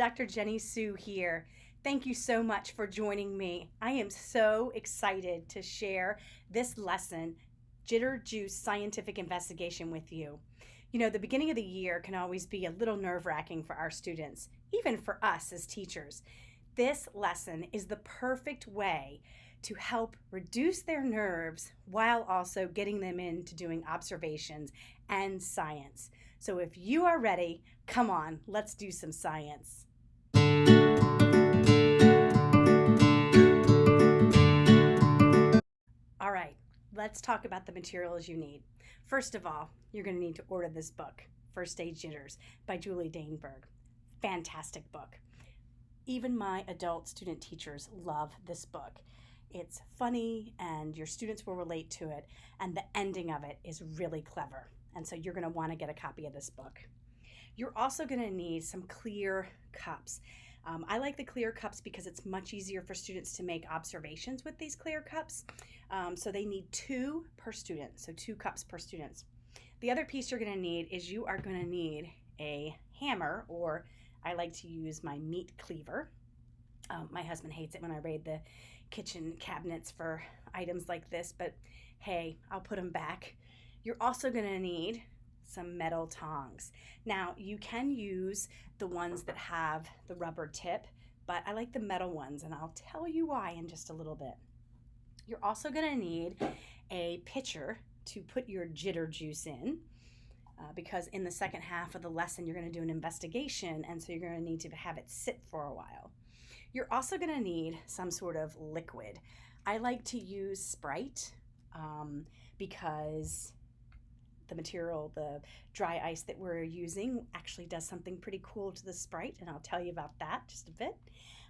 Dr. Jenny Sue here. Thank you so much for joining me. I am so excited to share this lesson, Jitter Juice Scientific Investigation, with you. You know, the beginning of the year can always be a little nerve-wracking for our students, even for us as teachers. This lesson is the perfect way to help reduce their nerves while also getting them into doing observations and science. So if you are ready, come on, let's do some science. All right, let's talk about the materials you need. First of all, you're going to need to order this book, First Aid Jitters by Julie Danesberg. Fantastic book. Even my adult student teachers love this book. It's funny and your students will relate to it, and the ending of it is really clever. And so you're going to want to get a copy of this book. You're also going to need some clear cups. I like the clear cups because it's much easier for students to make observations with these clear cups. So they need 2 per student, so 2 cups per student. The other piece you're going to need is you are going to need a hammer, or I like to use my meat cleaver. My husband hates it when I raid the kitchen cabinets for items like this, but hey, I'll put them back. You're also going to need some metal tongs. Now, you can use the ones that have the rubber tip, but I like the metal ones, and I'll tell you why in just a little bit. You're also going to need a pitcher to put your jitter juice in, because in the second half of the lesson, you're going to do an investigation, and so you're going to need to have it sit for a while. You're also going to need some sort of liquid. I like to use Sprite because the material, the dry ice that we're using, actually does something pretty cool to the Sprite, and I'll tell you about that just a bit.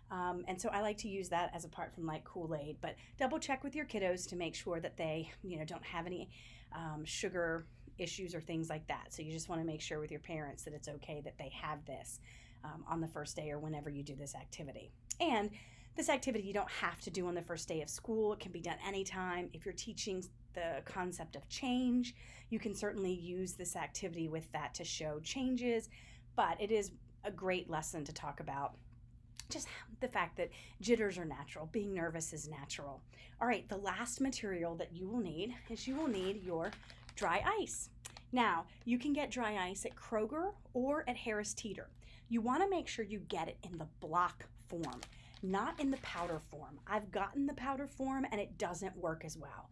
And so I like to use that as apart from like Kool-Aid, but double check with your kiddos to make sure that they, don't have any sugar issues or things like that. So you just want to make sure with your parents that it's okay that they have this on the first day or whenever you do this activity. And this activity you don't have to do on the first day of school. It can be done anytime. If you're teaching the concept of change, you can certainly use this activity with that to show changes, but it is a great lesson to talk about just the fact that jitters are natural, being nervous is natural. All right, the last material that you will need is you will need your dry ice. Now, you can get dry ice at Kroger or at Harris Teeter. You want to make sure you get it in the block form, not in the powder form. I've gotten the powder form and it doesn't work as well.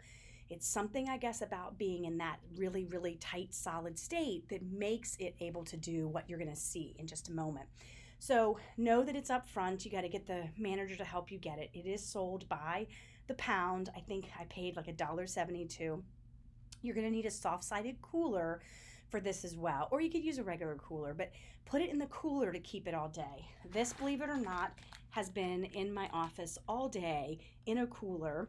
It's something, I guess, about being in that really, really tight, solid state that makes it able to do what you're going to see in just a moment. So know that it's up front. You got to get the manager to help you get it. It is sold by the pound. I think I paid like $1.72. You're going to need a soft-sided cooler for this as well, or you could use a regular cooler, but put it in the cooler to keep it all day. This, believe it or not, has been in my office all day in a cooler,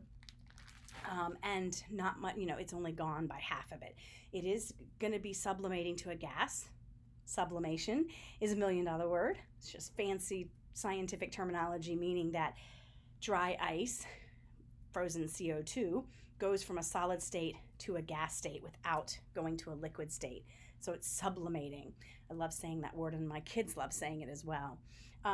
and not much, it's only gone by half of it. It is going to be sublimating to a gas. Sublimation is $1 million word. It's just fancy scientific terminology, meaning that dry ice, frozen CO2, goes from a solid state to a gas state without going to a liquid state. So it's sublimating. I love saying that word, and my kids love saying it as well.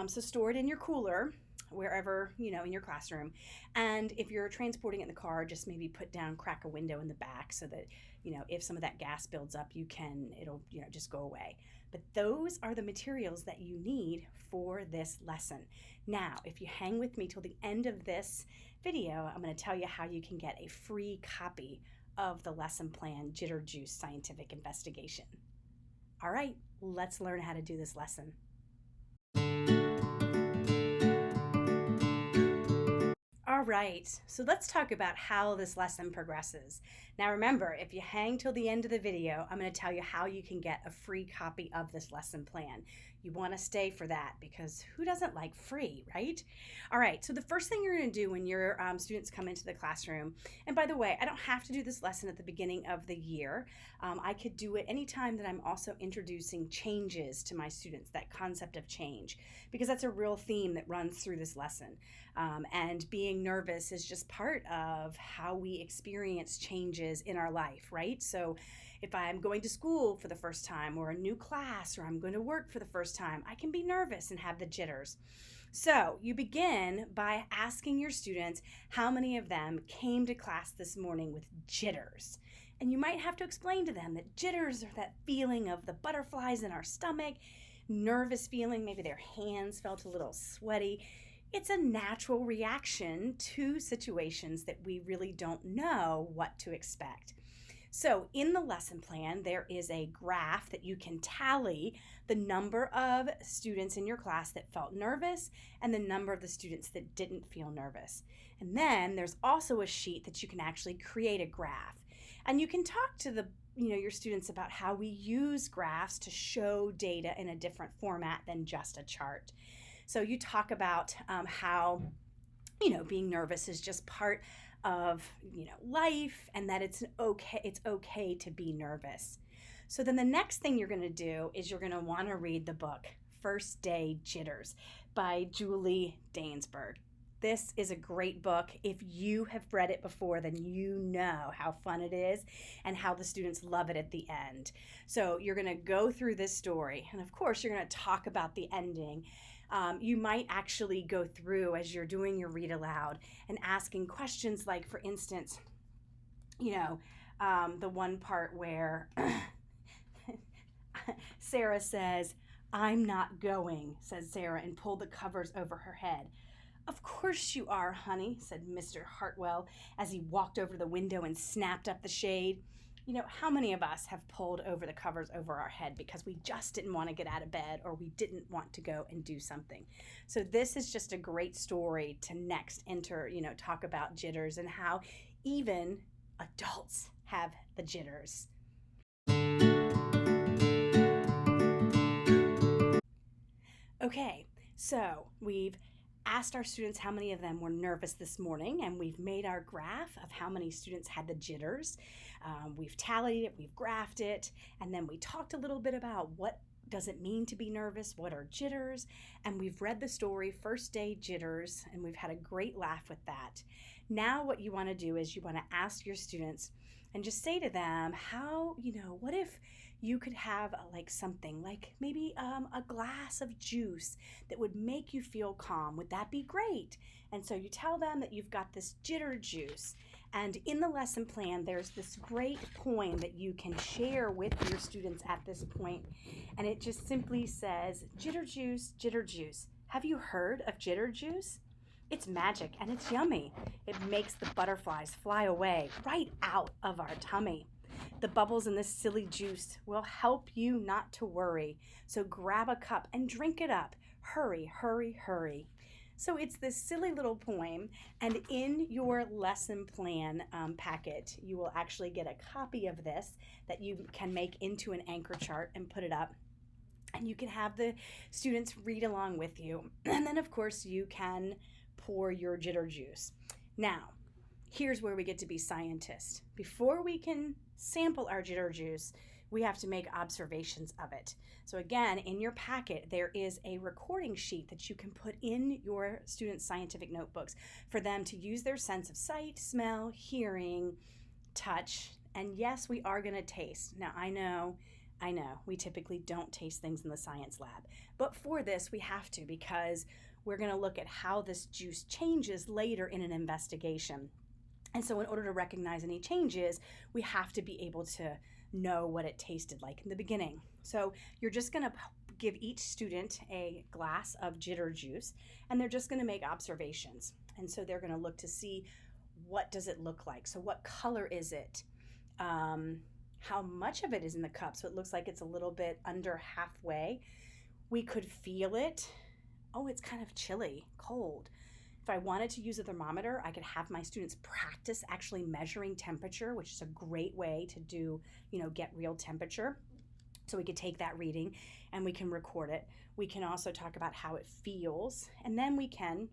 So store it in your cooler, wherever, in your classroom. And if you're transporting it in the car, just maybe crack a window in the back so that, if some of that gas builds up, it'll just go away. But those are the materials that you need for this lesson. Now, if you hang with me till the end of this video, I'm going to tell you how you can get a free copy of the lesson plan, Jitter Juice Scientific Investigation. All right, let's learn how to do this lesson. All right, so let's talk about how this lesson progresses. Now remember, if you hang till the end of the video, I'm going to tell you how you can get a free copy of this lesson plan. You want to stay for that because who doesn't like free, right? All right, so the first thing you're going to do when your students come into the classroom, and by the way, I don't have to do this lesson at the beginning of the year. I could do it anytime that I'm also introducing changes to my students, that concept of change, because that's a real theme that runs through this lesson. And being nervous is just part of how we experience changes in our life, right? So If I'm going to school for the first time or a new class or I'm going to work for the first time, I can be nervous and have the jitters. So you begin by asking your students how many of them came to class this morning with jitters. And you might have to explain to them that jitters are that feeling of the butterflies in our stomach, nervous feeling, maybe their hands felt a little sweaty. It's a natural reaction to situations that we really don't know what to expect. So in the lesson plan, there is a graph that you can tally the number of students in your class that felt nervous and the number of the students that didn't feel nervous. And then there's also a sheet that you can actually create a graph. And you can talk to your students about how we use graphs to show data in a different format than just a chart. So you talk about how, being nervous is just part of, life, and that it's okay to be nervous. So then the next thing you're going to do is you're going to want to read the book First Day Jitters by Julie Danesberg. This is a great book. If you have read it before, then you know how fun it is and how the students love it at the end. So you're going to go through this story, and of course you're going to talk about the ending. You might actually go through as you're doing your read aloud and asking questions like, for instance, the one part where Sarah says, "I'm not going," says Sarah, and pulled the covers over her head. "Of course you are, honey," said Mr. Hartwell as he walked over to the window and snapped up the shade. How many of us have pulled over the covers over our head because we just didn't want to get out of bed or we didn't want to go and do something? So this is just a great story to next enter, talk about jitters and how even adults have the jitters. Okay, so we've asked our students how many of them were nervous this morning, and we've made our graph of how many students had the jitters. We've tallied it, we've graphed it, and then we talked a little bit about what does it mean to be nervous, what are jitters, and we've read the story First Day Jitters, and we've had a great laugh with that. Now what you want to do is you want to ask your students and just say to them how, what if you could have something like maybe a glass of juice that would make you feel calm. Would that be great? And so you tell them that you've got this jitter juice. And in the lesson plan, there's this great poem that you can share with your students at this point. And it just simply says, "Jitter juice, jitter juice. Have you heard of jitter juice? It's magic and it's yummy. It makes the butterflies fly away right out of our tummy. The bubbles in this silly juice will help you not to worry. So grab a cup and drink it up. Hurry, hurry, hurry." So it's this silly little poem, and in your lesson plan packet, you will actually get a copy of this that you can make into an anchor chart and put it up. And you can have the students read along with you. And then, of course, you can pour your jitter juice. Now, here's where we get to be scientists. Before we can sample our jitter juice, we have to make observations of it. So again, in your packet, there is a recording sheet that you can put in your students' scientific notebooks for them to use their sense of sight, smell, hearing, touch, and yes, we are going to taste. Now, I know, we typically don't taste things in the science lab, but for this, we have to because we're going to look at how this juice changes later in an investigation. And so in order to recognize any changes, we have to be able to know what it tasted like in the beginning. So you're just going to give each student a glass of jitter juice, and they're just going to make observations. And so they're going to look to see, what does it look like? So what color is it? How much of it is in the cup? So it looks like it's a little bit under halfway. We could feel it. Oh, it's kind of chilly, cold. If I wanted to use a thermometer, I could have my students practice actually measuring temperature, which is a great way to do, get real temperature. So we could take that reading and we can record it. We can also talk about how it feels, and then we can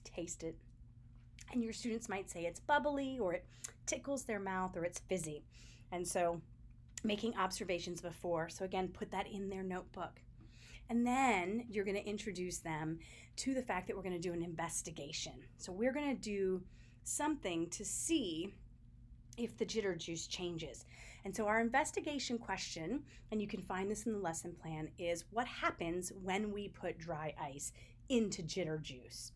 taste it. And your students might say it's bubbly, or it tickles their mouth, or it's fizzy. And so making observations before. So again, put that in their notebook. And then you're going to introduce them to the fact that we're going to do an investigation. So we're going to do something to see if the jitter juice changes. And so our investigation question, and you can find this in the lesson plan, is what happens when we put dry ice into jitter juice?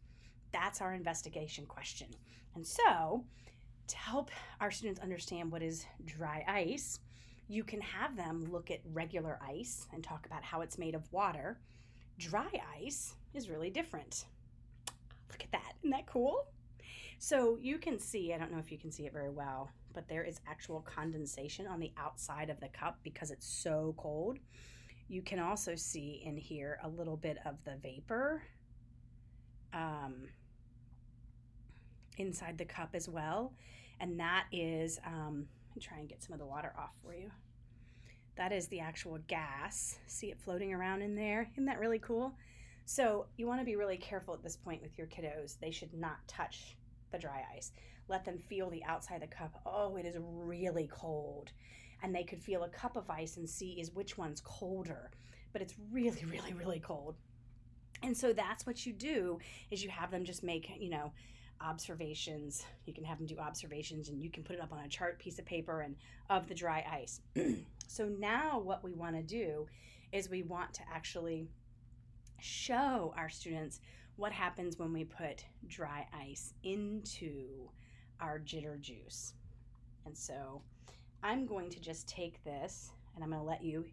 That's our investigation question. And so to help our students understand what is dry ice, you can have them look at regular ice and talk about how it's made of water. Dry ice is really different. Look at that. Isn't that cool? So you can see, I don't know if you can see it very well, but there is actual condensation on the outside of the cup because it's so cold. You can also see in here a little bit of the vapor inside the cup as well. And that is, let me try and get some of the water off for you. That is the actual gas. See it floating around in there? Isn't that really cool? So you want to be really careful at this point with your kiddos. They should not touch the dry ice. Let them feel the outside of the cup. Oh, it is really cold. And they could feel a cup of ice and see is which one's colder. But it's really, really, really cold. And so that's what you do, is you have them just make, observations. You can have them do observations, and you can put it up on a chart piece of paper and of the dry ice. So now what we want to do is we want to actually show our students what happens when we put dry ice into our jitter juice. And so I'm going to just take this, and I'm going to let you,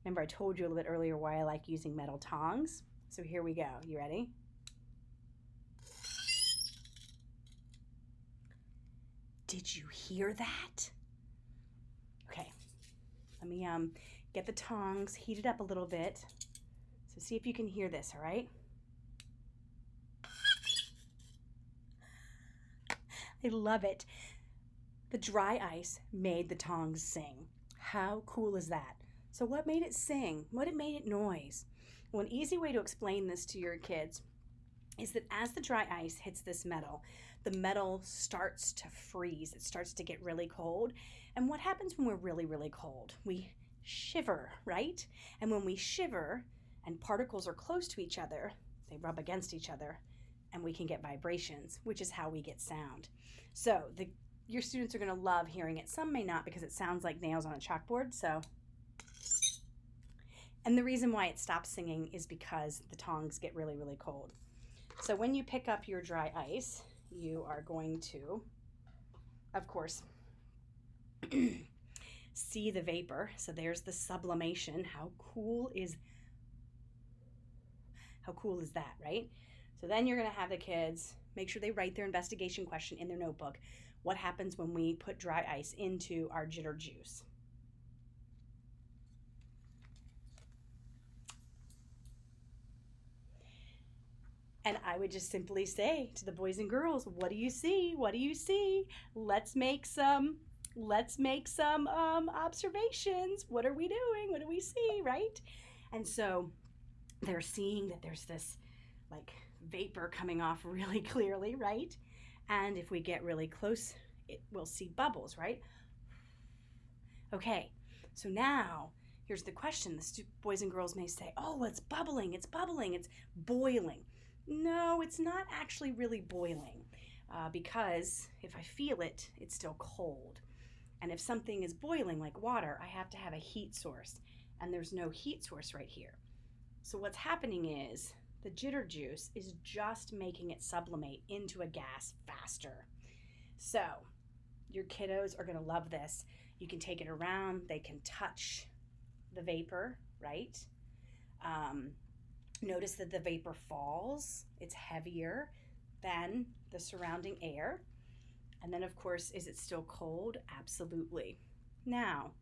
remember I told you a little bit earlier why I like using metal tongs. So here we go. You ready? Did you hear that? Okay, let me get the tongs heated up a little bit. So see if you can hear this, all right? I love it. The dry ice made the tongs sing. How cool is that? So what made it sing? What made it noise? Well, an easy way to explain this to your kids is that as the dry ice hits this metal, the metal starts to freeze. It starts to get really cold. And what happens when we're really, really cold? We shiver, right? And when we shiver and particles are close to each other, they rub against each other, and we can get vibrations, which is how we get sound. So your students are going to love hearing it. Some may not, because it sounds like nails on a chalkboard. And the reason why it stops singing is because the tongs get really, really cold. So when you pick up your dry ice, you are going to, of course, see the vapor. So there's the sublimation. How cool is that, right? So then you're going to have the kids make sure they write their investigation question in their notebook. What happens when we put dry ice into our jitter juice? And I would just simply say to the boys and girls, what do you see? What do you see? Let's make some observations. What are we doing? What do we see, right? And so they're seeing that there's this like vapor coming off really clearly, right? And if we get really close, we'll see bubbles, right? Okay, so now here's the question. The boys and girls may say, oh, it's bubbling, it's boiling. No, it's not actually really boiling, because if I feel it, it's still cold. And if something is boiling like water, I have to have a heat source, and there's no heat source right here. So what's happening is the jitter juice is just making it sublimate into a gas faster. So your kiddos are going to love this. You can take it around. They can touch the vapor, right? Notice that the vapor falls. It's heavier than the surrounding air. And then, of course, is it still cold? Absolutely. Now,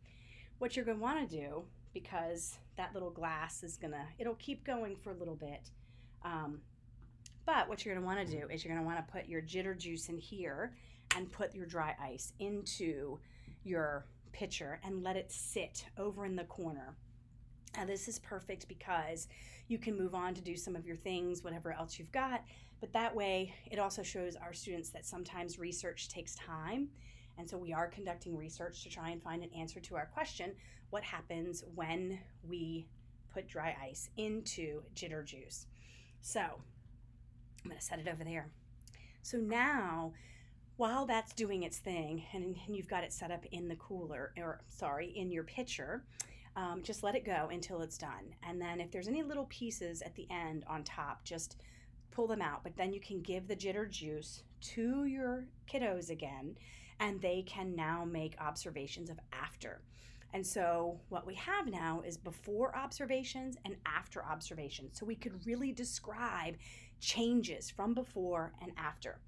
what you're going to want to do, because that little glass it'll keep going for a little bit. But what you're going to want to do is you're going to want to put your jitter juice in here and put your dry ice into your pitcher and let it sit over in the corner. Now, this is perfect because you can move on to do some of your things, whatever else you've got. But that way, it also shows our students that sometimes research takes time. And so we are conducting research to try and find an answer to our question, what happens when we put dry ice into jitter juice? So I'm going to set it over there. So now While that's doing its thing, and you've got it set up in the cooler, or sorry, in your pitcher, just let it go until it's done. And then if there's any little pieces at the end on top, just pull them out. But then you can give the Jitter juice to your kiddos again, and they can now make observations of after. And so what we have now is before observations and after observations. So we could really describe changes from before and after.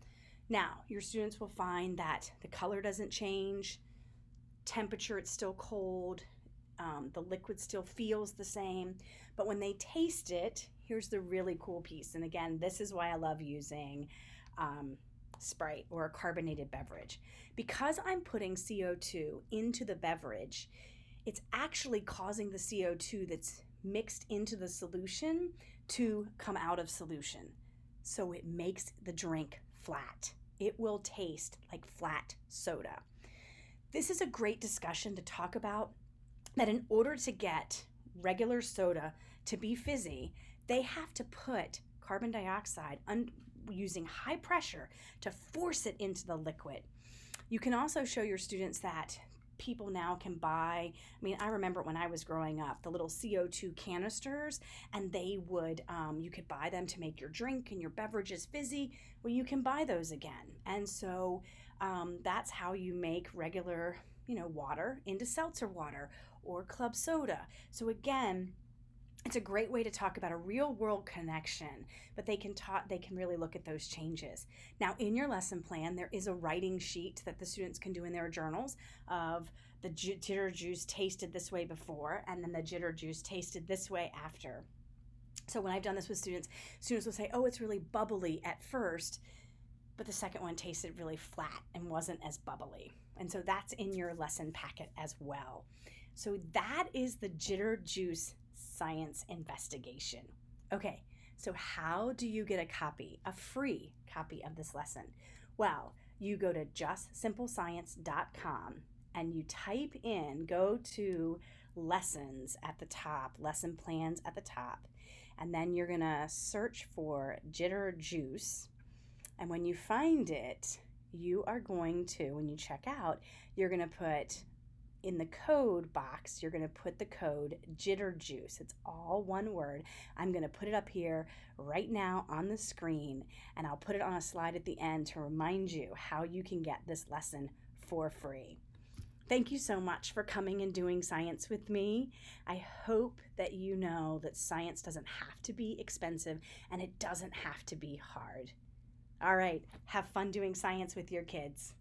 Now, your students will find that the color doesn't change, temperature, it's still cold, the liquid still feels the same, but when they taste it, here's the really cool piece. And again, this is why I love using Sprite or a carbonated beverage. Because I'm putting CO2 into the beverage, it's actually causing the CO2 that's mixed into the solution to come out of solution. So it makes the drink flat. It will taste like flat soda. This is a great discussion to talk about, that in order to get regular soda to be fizzy, they have to put carbon dioxide using high pressure to force it into the liquid. You can also show your students that people now can buy, I remember when I was growing up, the little CO2 canisters, and they would, you could buy them to make your drink and your beverages fizzy. Well, you can buy those again. And so that's how you make regular, water into seltzer water or club soda. So again, it's a great way to talk about a real world connection, but they can really look at those changes. Now, in your lesson plan, there is a writing sheet that the students can do in their journals of the Jitter juice tasted this way before, and then the Jitter juice tasted this way after. So when I've done this with students will say, oh, it's really bubbly at first, but the second one tasted really flat and wasn't as bubbly. And so that's in your lesson packet as well. So that is the Jitter juice science investigation. Okay, so how do you get a free copy of this lesson? Well, you go to justsimplescience.com and you go to lessons at the top, lesson plans at the top, and then you're gonna search for Jitter juice. And when you find it, you are going to, when you check out, you're gonna put in the code box, you're going to put the code Jitter juice. It's all one word. I'm going to put it up here right now on the screen, and I'll put it on a slide at the end to remind you how you can get this lesson for free. Thank you so much for coming and doing science with me. I hope that you know that science doesn't have to be expensive and it doesn't have to be hard. All right, have fun doing science with your kids.